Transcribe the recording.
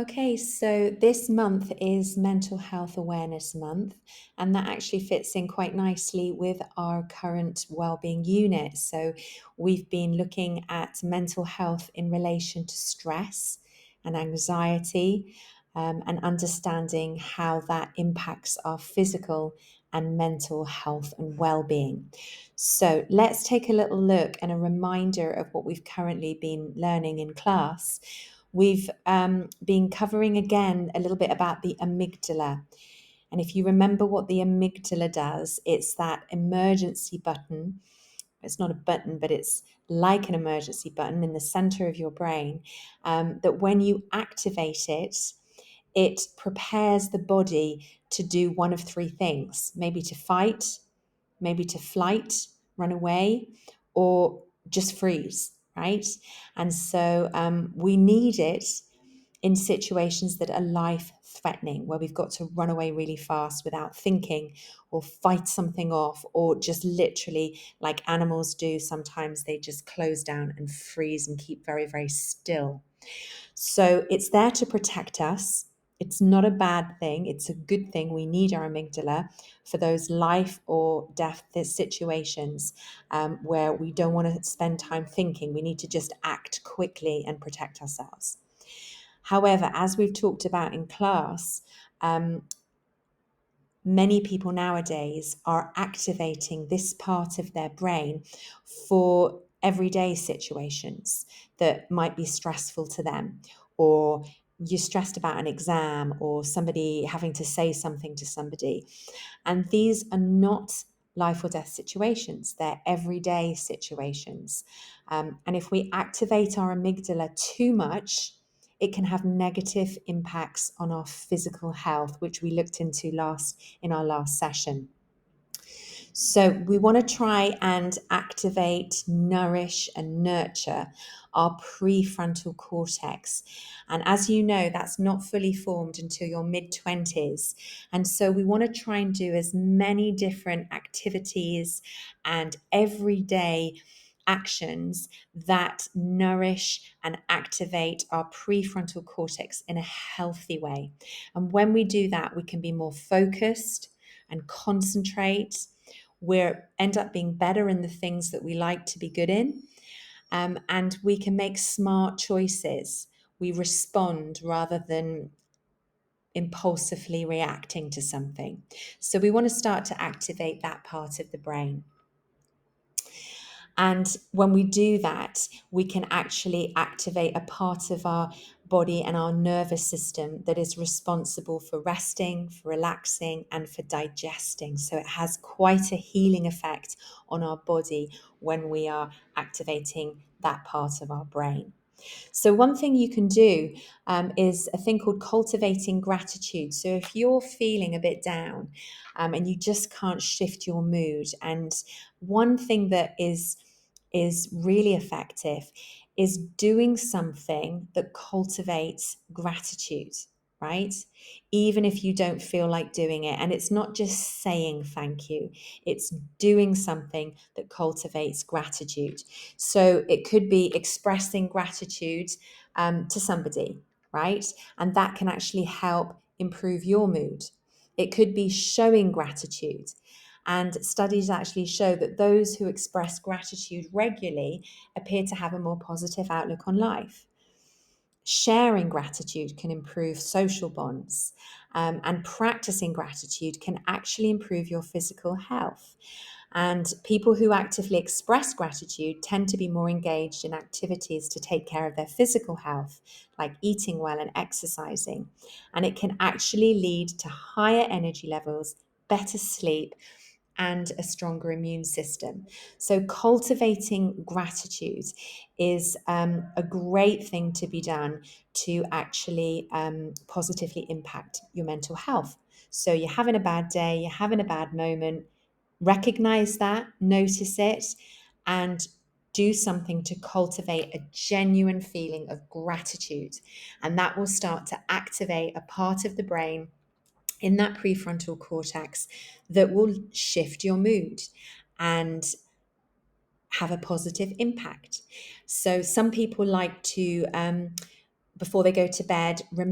Okay, so this month is Mental Health Awareness Month, and that actually fits in quite nicely with our current wellbeing unit. So, we've been looking at mental health in relation to stress and anxiety, and understanding how that impacts our physical and mental health and well-being. So, let's take a little look and a reminder of what we've currently been learning in class. We've been covering again a little bit about the amygdala. And if you remember what the amygdala does, it's that emergency button. It's not a button, but it's like an emergency button in the center of your brain, that when you activate it, it prepares the body to do one of three things: maybe to fight, maybe to flight, run away, or just freeze, right? And so we need it in situations that are life threatening, where we've got to run away really fast without thinking, or fight something off, or just literally, like animals do, sometimes they just close down and freeze and keep very, very still. So it's there to protect us. It's not a bad thing. It's a good thing. We need our amygdala for those life or death situations, where we don't want to spend time thinking. We need to just act quickly and protect ourselves. However, as we've talked about in class, many people nowadays are activating this part of their brain for everyday situations that might be stressful to them, or you're stressed about an exam, or somebody having to say something to somebody. And these are not life or death situations, they're everyday situations. And if we activate our amygdala too much, it can have negative impacts on our physical health, which we looked into in our last session. So we want to try and activate, nourish, and nurture our prefrontal cortex. And as you know, that's not fully formed until your mid-20s. And so we want to try and do as many different activities and everyday actions that nourish and activate our prefrontal cortex in a healthy way. And when we do that, we can be more focused and concentrate. We end up being better in the things that we like to be good in, and we can make smart choices. We respond rather than impulsively reacting to something. So we want to start to activate that part of the brain. And when we do that, we can actually activate a part of our body and our nervous system that is responsible for resting, for relaxing, and for digesting. So it has quite a healing effect on our body when we are activating that part of our brain. So one thing you can do is a thing called cultivating gratitude. So if you're feeling a bit down, and you just can't shift your mood, and one thing that is really effective is doing something that cultivates gratitude, right? Even if you don't feel like doing it. And it's not just saying thank you, it's doing something that cultivates gratitude. So it could be expressing gratitude to somebody, right? And that can actually help improve your mood. It could be showing gratitude. And studies actually show that those who express gratitude regularly appear to have a more positive outlook on life. Sharing gratitude can improve social bonds, and practicing gratitude can actually improve your physical health. And people who actively express gratitude tend to be more engaged in activities to take care of their physical health, like eating well and exercising. And it can actually lead to higher energy levels, better sleep, and a stronger immune system. So, cultivating gratitude is a great thing to be done to actually positively impact your mental health. So, you're having a bad day, you're having a bad moment, recognize that, notice it, and do something to cultivate a genuine feeling of gratitude. And that will start to activate a part of the brain in that prefrontal cortex that will shift your mood and have a positive impact. So some people like to, before they go to bed, remember